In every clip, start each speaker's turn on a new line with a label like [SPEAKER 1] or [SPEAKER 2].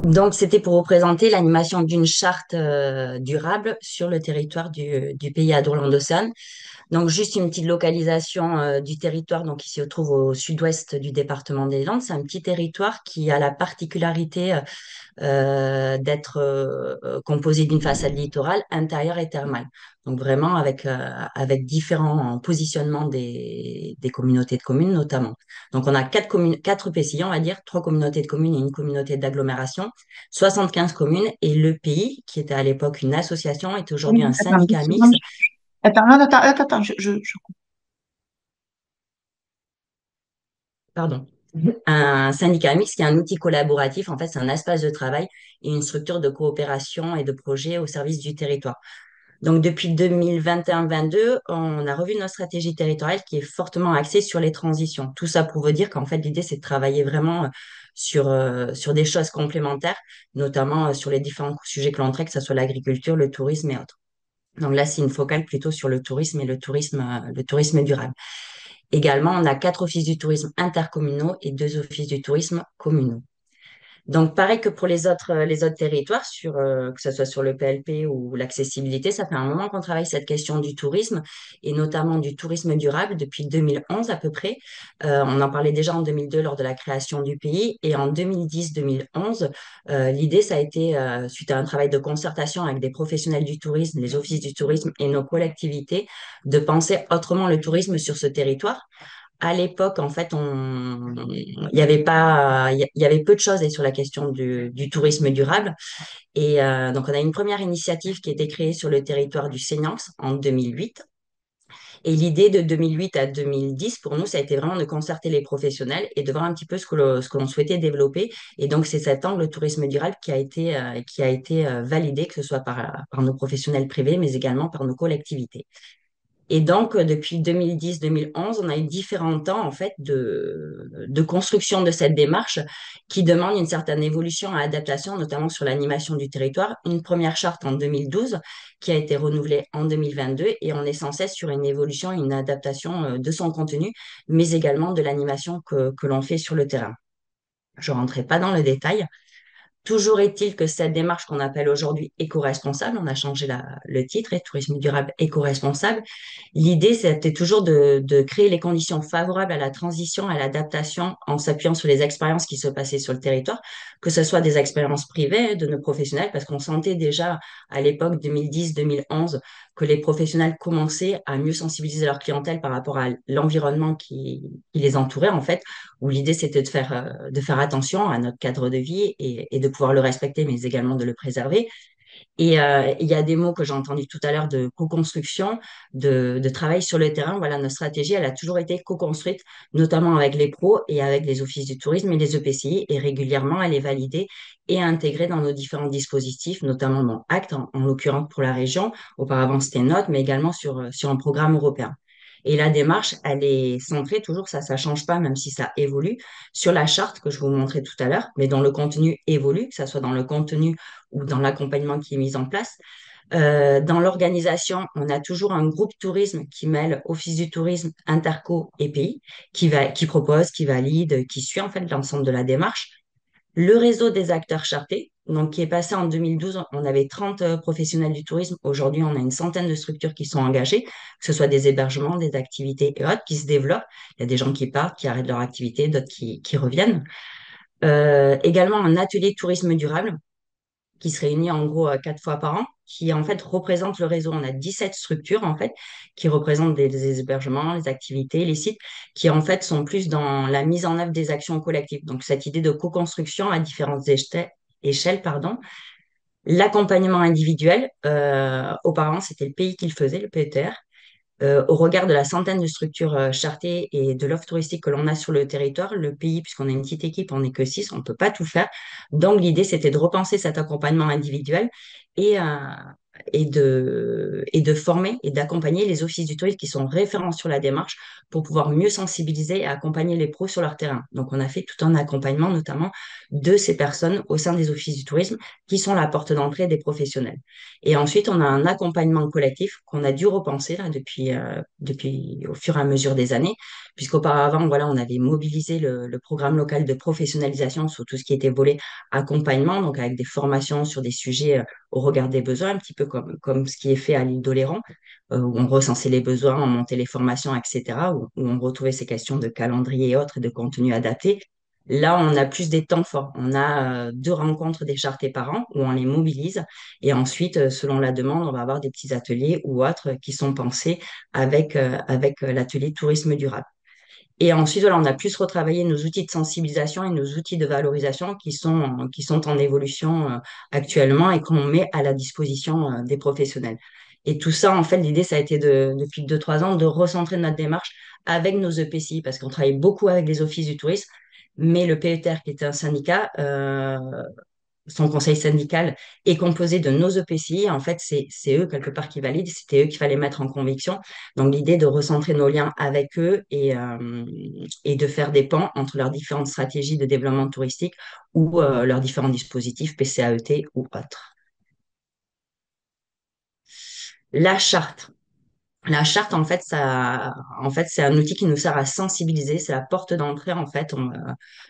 [SPEAKER 1] Donc, c'était pour représenter l'animation d'une charte durable sur le territoire du pays Adour-Landocéane. Donc, juste une petite localisation du territoire. Donc, il se trouve au sud-ouest du département des Landes. C'est un petit territoire qui a la particularité d'être composé d'une façade littorale intérieure et thermale. Donc, vraiment avec différents positionnements des communautés de communes notamment. Donc, on a quatre EPCI, on va dire, trois communautés de communes et une communauté d'agglomération, 75 communes et le pays, qui était à l'époque une association, est aujourd'hui un
[SPEAKER 2] Attends, deux
[SPEAKER 1] syndicat
[SPEAKER 2] secondes.
[SPEAKER 1] mixte.
[SPEAKER 2] Attends, non, attends, attends, attends,
[SPEAKER 1] Pardon. Un syndicat mixte qui est un outil collaboratif, en fait, c'est un espace de travail et une structure de coopération et de projet au service du territoire. Donc, depuis 2021-22, on a revu notre stratégie territoriale qui est fortement axée sur les transitions. Tout ça pour vous dire qu'en fait, l'idée, c'est de travailler vraiment sur des choses complémentaires, notamment sur les différents sujets que l'on traite, que ce soit l'agriculture, le tourisme et autres. Donc là, c'est une focale plutôt sur le tourisme et le tourisme durable. Également, on a quatre offices du tourisme intercommunaux et deux offices du tourisme communaux. Donc, pareil que pour les autres territoires, que ce soit sur le PLP ou l'accessibilité, ça fait un moment qu'on travaille cette question du tourisme et notamment du tourisme durable depuis 2011 à peu près. On en parlait déjà en 2002 lors de la création du pays et en 2010-2011, l'idée, ça a été, suite à un travail de concertation avec des professionnels du tourisme, les offices du tourisme et nos collectivités, de penser autrement le tourisme sur ce territoire. À l'époque, en fait, il y avait pas, il y avait peu de choses et sur la question du tourisme durable. Et donc, on a une première initiative qui a été créée sur le territoire du Seignanx en 2008. Et l'idée de 2008 à 2010, pour nous, ça a été vraiment de concerter les professionnels et de voir un petit peu ce que l'on souhaitait développer. Et donc, c'est cet angle tourisme durable qui a été validé, que ce soit par nos professionnels privés, mais également par nos collectivités. Et donc, depuis 2010-2011, on a eu différents temps en fait de construction de cette démarche qui demande une certaine évolution et adaptation, notamment sur l'animation du territoire. Une première charte en 2012 qui a été renouvelée en 2022 et on est sans cesse sur une évolution et une adaptation de son contenu, mais également de l'animation que l'on fait sur le terrain. Je ne rentrerai pas dans le détail. Toujours est-il que cette démarche qu'on appelle aujourd'hui éco-responsable, on a changé le titre, et tourisme durable éco-responsable, l'idée, c'était toujours de créer les conditions favorables à la transition, à l'adaptation en s'appuyant sur les expériences qui se passaient sur le territoire, que ce soit des expériences privées de nos professionnels, parce qu'on sentait déjà à l'époque 2010-2011 que les professionnels commençaient à mieux sensibiliser leur clientèle par rapport à l'environnement qui les entourait, en fait, où l'idée, c'était de faire attention à notre cadre de vie et de pouvoir le respecter, mais également de le préserver. Et il y a des mots que j'ai entendus tout à l'heure de co-construction, de travail sur le terrain. Voilà, notre stratégie, elle a toujours été co-construite, notamment avec les pros et avec les offices du tourisme et les EPCI. Et régulièrement, elle est validée et intégrée dans nos différents dispositifs, notamment dans Acte, en l'occurrence pour la région. Auparavant, c'était Note, mais également sur un programme européen. Et la démarche, elle est centrée toujours, ça change pas, même si ça évolue, sur la charte que je vous montrais tout à l'heure, mais dont le contenu évolue, que ça soit dans le contenu ou dans l'accompagnement qui est mis en place. Dans l'organisation, on a toujours un groupe tourisme qui mêle Office du tourisme, Interco et pays, qui propose, qui valide, qui suit en fait l'ensemble de la démarche. Le réseau des acteurs chartés, donc qui est passé en 2012, on avait 30 professionnels du tourisme. Aujourd'hui, on a une centaine de structures qui sont engagées, que ce soit des hébergements, des activités et autres qui se développent. Il y a des gens qui partent, qui arrêtent leur activité, d'autres qui reviennent. Également un atelier tourisme durable qui se réunit en gros quatre fois par an, qui en fait représente le réseau. On a 17 structures en fait qui représentent des hébergements, les activités, les sites, qui en fait sont plus dans la mise en œuvre des actions collectives. Donc cette idée de co-construction à différentes échelles, pardon. L'accompagnement individuel, auparavant c'était le pays qui le faisait, le PETR. Au regard de la centaine de structures chartées et de l'offre touristique que l'on a sur le territoire, le pays, puisqu'on a une petite équipe, on n'est que six, on ne peut pas tout faire. Donc, l'idée, c'était de repenser cet accompagnement individuel et et de former et d'accompagner les offices du tourisme qui sont référents sur la démarche pour pouvoir mieux sensibiliser et accompagner les pros sur leur terrain. Donc, on a fait tout un accompagnement, notamment de ces personnes au sein des offices du tourisme qui sont la porte d'entrée des professionnels. Et ensuite, on a un accompagnement collectif qu'on a dû repenser là, depuis au fur et à mesure des années, puisqu'auparavant, voilà, on avait mobilisé le programme local de professionnalisation sur tout ce qui était volet accompagnement, donc avec des formations sur des sujets au regard des besoins, un petit peu comme ce qui est fait à l'île d'Oléron, où on recensait les besoins, on montait les formations, etc., où on retrouvait ces questions de calendrier et autres et de contenu adapté. Là, on a plus des temps forts. On a deux rencontres des chartés par an où on les mobilise. Et ensuite, selon la demande, on va avoir des petits ateliers ou autres qui sont pensés avec l'atelier tourisme durable. Et ensuite, voilà, on a plus retravaillé nos outils de sensibilisation et nos outils de valorisation qui sont en évolution actuellement et qu'on met à la disposition des professionnels. Et tout ça, en fait, l'idée, ça a été depuis 2, 3 ans, de recentrer notre démarche avec nos EPCI, parce qu'on travaille beaucoup avec les offices du tourisme, mais le PETR, qui était un syndicat, son conseil syndical est composé de nos EPCI. En fait, c'est eux, quelque part, qui valident. C'était eux qu'il fallait mettre en conviction. Donc, l'idée de recentrer nos liens avec eux et de faire des ponts entre leurs différentes stratégies de développement touristique ou leurs différents dispositifs PCAET ou autres. La charte. La charte, en fait, c'est un outil qui nous sert à sensibiliser. C'est la porte d'entrée, en fait.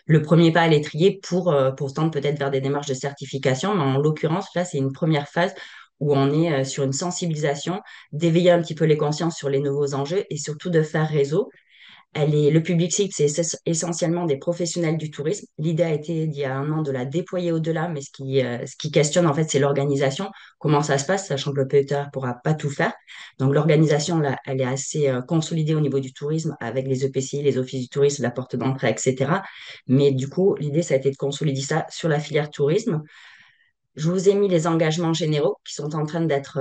[SPEAKER 1] Le premier pas à l'étrier pour tendre peut-être vers des démarches de certification. Mais en l'occurrence, là, c'est une première phase où on est sur une sensibilisation, d'éveiller un petit peu les consciences sur les nouveaux enjeux et surtout de faire réseau. Le public cible, c'est essentiellement des professionnels du tourisme. L'idée a été, il y a un an, de la déployer au-delà, mais ce qui questionne, en fait, c'est l'organisation. Comment ça se passe, sachant que le PETA ne pourra pas tout faire. Donc, l'organisation, là, elle est assez consolidée au niveau du tourisme, avec les EPCI, les offices du tourisme, la porte d'entrée, etc. Mais du coup, l'idée, ça a été de consolider ça sur la filière tourisme. Je vous ai mis les engagements généraux qui sont en train d'être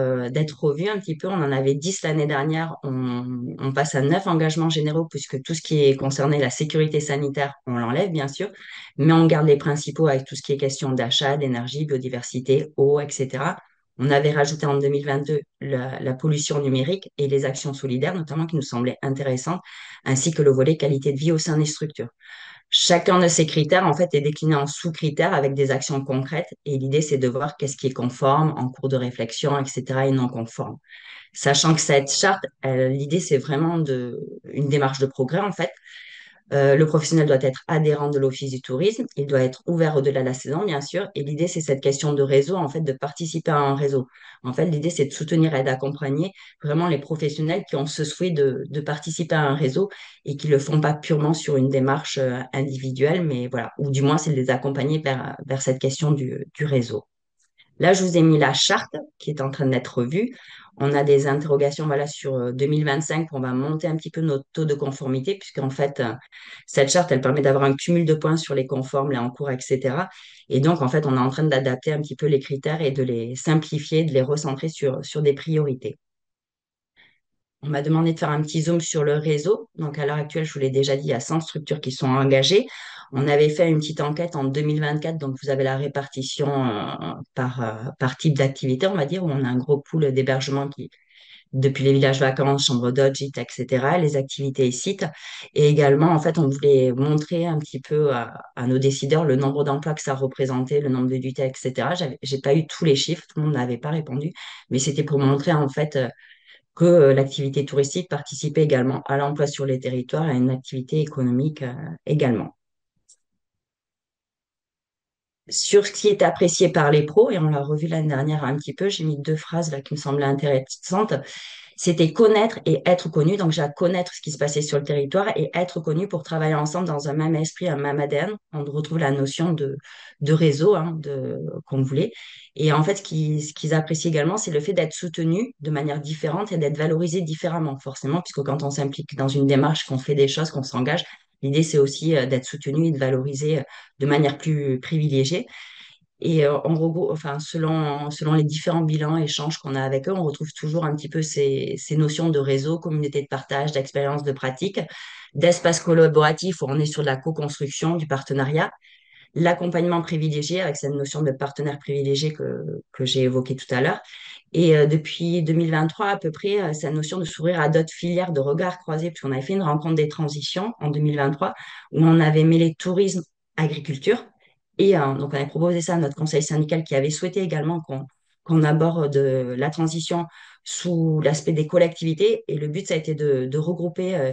[SPEAKER 1] revus un petit peu. On en avait 10 l'année dernière. On passe à 9 engagements généraux puisque tout ce qui est concerné la sécurité sanitaire, on l'enlève bien sûr, mais on garde les principaux avec tout ce qui est question d'achat, d'énergie, biodiversité, eau, etc. On avait rajouté en 2022 la pollution numérique et les actions solidaires, notamment qui nous semblaient intéressantes, ainsi que le volet qualité de vie au sein des structures. Chacun de ces critères, en fait, est décliné en sous-critères avec des actions concrètes. Et l'idée, c'est de voir qu'est-ce qui est conforme, en cours de réflexion, etc., et non conforme. Sachant que cette charte, l'idée, c'est vraiment une démarche de progrès, en fait. Le professionnel doit être adhérent de l'Office du tourisme. Il doit être ouvert au-delà de la saison, bien sûr. Et l'idée, c'est cette question de réseau, en fait, de participer à un réseau. En fait, l'idée, c'est de soutenir et d'accompagner vraiment les professionnels qui ont ce souhait de participer à un réseau et qui le font pas purement sur une démarche individuelle, mais voilà, ou du moins, c'est de les accompagner vers cette question du réseau. Là, je vous ai mis la charte qui est en train d'être revue. On a des interrogations voilà, sur 2025 on va monter un petit peu notre taux de conformité, puisqu'en fait, cette charte, elle permet d'avoir un cumul de points sur les conformes, les en cours, etc. Et donc, en fait, on est en train d'adapter un petit peu les critères et de les simplifier, de les recentrer sur des priorités. On m'a demandé de faire un petit zoom sur le réseau. Donc, à l'heure actuelle, je vous l'ai déjà dit, il y a 100 structures qui sont engagées. On avait fait une petite enquête en 2024. Donc, vous avez la répartition par type d'activité, on va dire, où on a un gros pool d'hébergement depuis les villages vacances, chambres d'hôtes, gîtes, etc., les activités et sites. Et également, en fait, on voulait montrer un petit peu à nos décideurs le nombre d'emplois que ça représentait, le nombre de d'unités, etc. J'ai pas eu tous les chiffres, tout le monde n'avait pas répondu, mais c'était pour montrer, en fait, que l'activité touristique participait également à l'emploi sur les territoires et à une activité économique également. Sur ce qui est apprécié par les pros, et on l'a revu l'année dernière un petit peu, j'ai mis deux phrases là qui me semblaient intéressantes. C'était connaître et être connu. Donc, j'ai connaître ce qui se passait sur le territoire et être connu pour travailler ensemble dans un même esprit, un même ADN. On retrouve la notion de réseau qu'on voulait. Et en fait, ce qu'ils apprécient également, c'est le fait d'être soutenu de manière différente et d'être valorisé différemment, forcément, puisque quand on s'implique dans une démarche, qu'on fait des choses, qu'on s'engage, l'idée, c'est aussi d'être soutenu et de valoriser de manière plus privilégiée. Et en gros, enfin, selon les différents bilans, échanges qu'on a avec eux, on retrouve toujours un petit peu ces notions de réseau, communauté de partage, d'expérience, de pratique, d'espace collaboratif où on est sur de la co-construction, du partenariat, l'accompagnement privilégié avec cette notion de partenaire privilégié que j'ai évoqué tout à l'heure, Et depuis 2023, à peu près, cette notion de s'ouvrir à d'autres filières de regard croisé, puisqu'on avait fait une rencontre des transitions en 2023, où on avait mêlé tourisme, agriculture. Et donc, on avait proposé ça à notre conseil syndical qui avait souhaité également qu'on aborde la transition sous l'aspect des collectivités. Et le but, ça a été de regrouper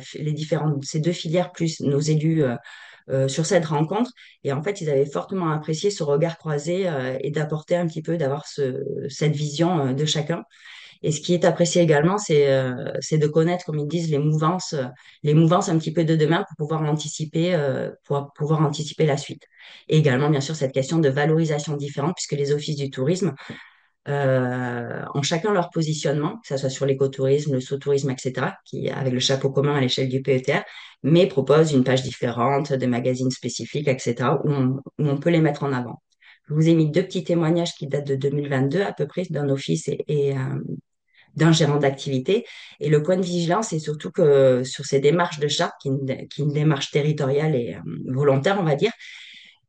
[SPEAKER 1] ces deux filières plus nos élus sur cette rencontre. Et en fait, ils avaient fortement apprécié ce regard croisé et d'apporter un petit peu, d'avoir cette vision de chacun. Et ce qui est apprécié également, c'est de connaître, comme ils disent, les mouvances un petit peu de demain pour pouvoir anticiper la suite. Et également, bien sûr, cette question de valorisation différente, puisque les offices du tourisme ont chacun leur positionnement, que ce soit sur l'écotourisme, le sous-tourisme, etc., qui, avec le chapeau commun à l'échelle du PETR, mais proposent une page différente, des magazines spécifiques, etc., où on peut les mettre en avant. Je vous ai mis deux petits témoignages qui datent de 2022 à peu près d'un office et d'un gérant d'activité. Et le point de vigilance, c'est surtout que sur ces démarches de charte, qui est une démarche territoriale et volontaire, on va dire,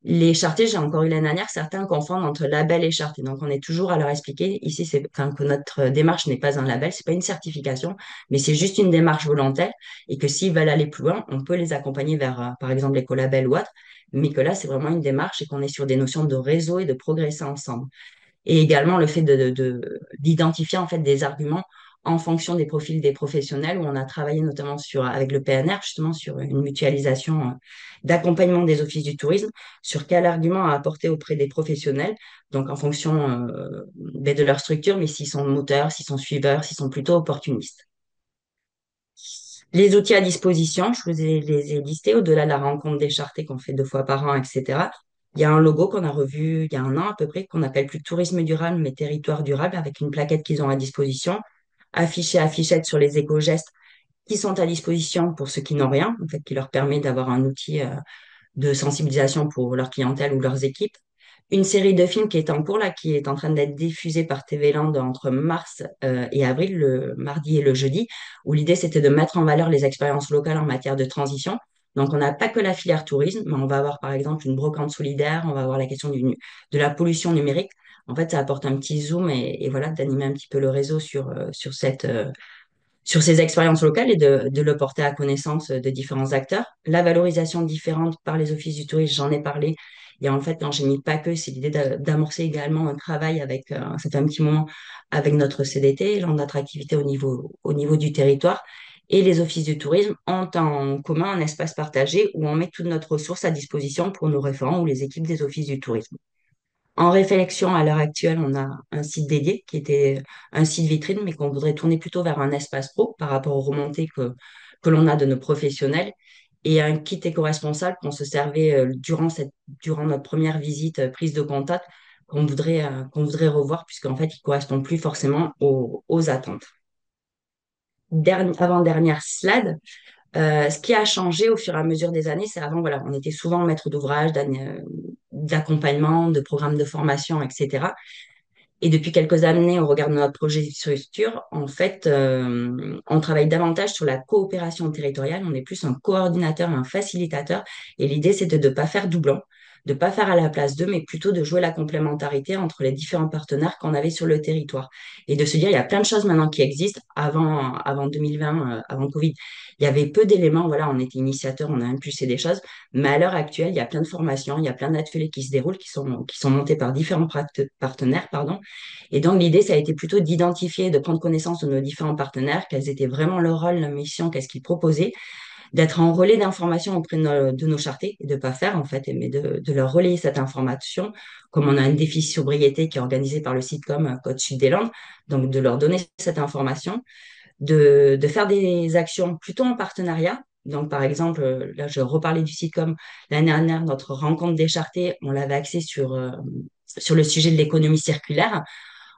[SPEAKER 1] les chartés, j'ai encore eu l'année dernière, certains confondent entre label et charte. Et donc, on est toujours à leur expliquer, ici, enfin, que notre démarche n'est pas un label, c'est pas une certification, mais c'est juste une démarche volontaire et que s'ils veulent aller plus loin, on peut les accompagner vers, par exemple, l'écolabel ou autre, mais que là, c'est vraiment une démarche et qu'on est sur des notions de réseau et de progresser ensemble. Et également le fait d'identifier en fait des arguments en fonction des profils des professionnels, où on a travaillé notamment avec le PNR, justement sur une mutualisation d'accompagnement des offices du tourisme, sur quel argument à apporter auprès des professionnels, donc en fonction de leur structure, mais s'ils sont moteurs, s'ils sont suiveurs, s'ils sont plutôt opportunistes. Les outils à disposition, les ai listés au-delà de la rencontre des chartés qu'on fait 2 fois par an, etc. Il y a un logo qu'on a revu il y a un an à peu près, qu'on appelle plus tourisme durable, mais territoire durable, avec une plaquette qu'ils ont à disposition, affichée affichette sur les éco-gestes qui sont à disposition pour ceux qui n'ont rien, en fait, qui leur permet d'avoir un outil de sensibilisation pour leur clientèle ou leurs équipes. Une série de films qui est en cours là, qui est en train d'être diffusée par TV Land entre mars et avril, le mardi et le jeudi, où l'idée c'était de mettre en valeur les expériences locales en matière de transition. Donc on n'a pas que la filière tourisme, mais on va avoir par exemple une brocante solidaire, on va avoir la question de la pollution numérique. En fait, ça apporte un petit zoom et voilà, d'animer un petit peu le réseau sur ces expériences locales et de le porter à connaissance de différents acteurs. La valorisation différente par les offices du tourisme, j'en ai parlé. Et en fait, quand j'ai mis pas que, c'est l'idée d'amorcer également un travail avec, ça fait un petit moment, avec notre CDT, notre activité au niveau du territoire. Et les offices du tourisme ont en commun un espace partagé où on met toute notre ressource à disposition pour nos référents ou les équipes des offices du tourisme. En réflexion, à l'heure actuelle, on a un site dédié qui était un site vitrine, mais qu'on voudrait tourner plutôt vers un espace pro par rapport aux remontées que l'on a de nos professionnels et un kit éco-responsable qu'on se servait durant notre première visite, prise de contact, qu'on voudrait revoir puisqu'en fait, il correspond plus forcément aux attentes. Avant-dernière slide. Ce qui a changé au fur et à mesure des années, c'est avant, voilà, on était souvent maître d'ouvrage, d'accompagnement, de programmes de formation, etc. Et depuis quelques années, au regard de notre projet de structure, en fait, on travaille davantage sur la coopération territoriale. On est plus un coordinateur, un facilitateur. Et l'idée, c'est de ne pas faire doublon, de ne pas faire à la place d'eux, mais plutôt de jouer la complémentarité entre les différents partenaires qu'on avait sur le territoire. Et de se dire, il y a plein de choses maintenant qui existent. Avant 2020, avant Covid, il y avait peu d'éléments. Voilà, on était initiateur, on a impulsé des choses. Mais à l'heure actuelle, il y a plein de formations, il y a plein d'ateliers qui se déroulent, qui sont montés par différents partenaires, pardon. Et donc, l'idée, ça a été plutôt d'identifier, de prendre connaissance de nos différents partenaires, quels étaient vraiment leur rôle, leur mission, qu'est-ce qu'ils proposaient, d'être en relais d'information auprès de nos chartés, et de pas faire, en fait, mais de leur relayer cette information, comme on a un défi sobriété qui est organisé par le site comme Côte Sud des Landes, donc de leur donner cette information, de faire des actions plutôt en partenariat. Donc, par exemple, là, je reparlais du site comme l'année dernière, notre rencontre des chartés, on l'avait axé sur le sujet de l'économie circulaire.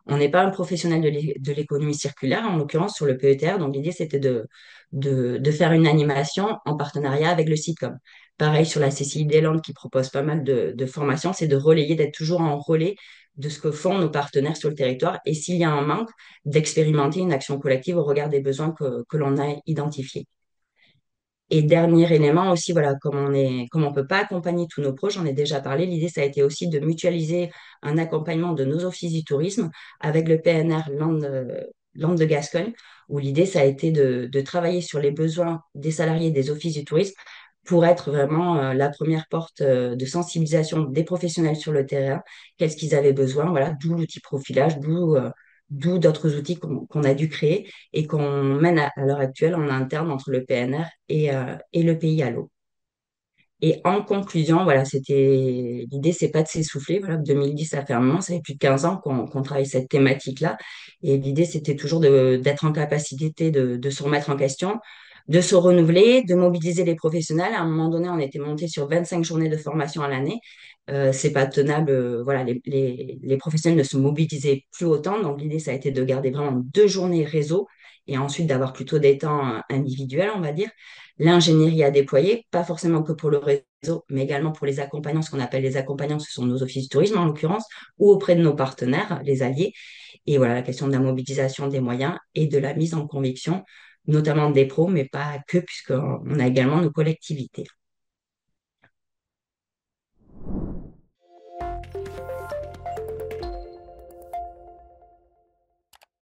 [SPEAKER 1] On n'est pas un professionnel de l'économie circulaire, en l'occurrence sur le PETR. Donc, l'idée, c'était de faire une animation en partenariat avec le sitcom. Pareil sur la CCI des Landes qui propose pas mal de formations, c'est de relayer, d'être toujours en relais de ce que font nos partenaires sur le territoire. Et s'il y a un manque, d'expérimenter une action collective au regard des besoins que l'on a identifiés. Et dernier élément aussi, voilà, comme on peut pas accompagner tous nos pros, j'en ai déjà parlé, l'idée, ça a été aussi de mutualiser un accompagnement de nos offices du tourisme avec le PNR Land de Gascogne, où l'idée, ça a été de travailler sur les besoins des salariés des offices du tourisme pour être vraiment la première porte de sensibilisation des professionnels sur le terrain, qu'est-ce qu'ils avaient besoin, voilà, d'où l'outil profilage, d'où d'autres outils qu'on a dû créer et qu'on mène à l'heure actuelle en interne entre le PNR et le pays à l'eau. Et en conclusion, voilà, l'idée, c'est pas de s'essouffler. Voilà, 2010, ça fait un moment, ça fait plus de 15 ans qu'on travaille cette thématique-là. Et l'idée, c'était toujours d'être en capacité de se remettre en question, de se renouveler, de mobiliser les professionnels. À un moment donné, on était monté sur 25 journées de formation à l'année. C'est pas tenable. Voilà, les professionnels ne se mobilisaient plus autant. Donc, l'idée, ça a été de garder vraiment 2 journées réseau et ensuite d'avoir plutôt des temps individuels, on va dire. L'ingénierie à déployer, pas forcément que pour le réseau, mais également pour les accompagnants, ce qu'on appelle les accompagnants, ce sont nos offices de tourisme en l'occurrence, ou auprès de nos partenaires, les alliés. Et voilà, la question de la mobilisation des moyens et de la mise en conviction, notamment des pros, mais pas que, puisqu'on a également nos collectivités.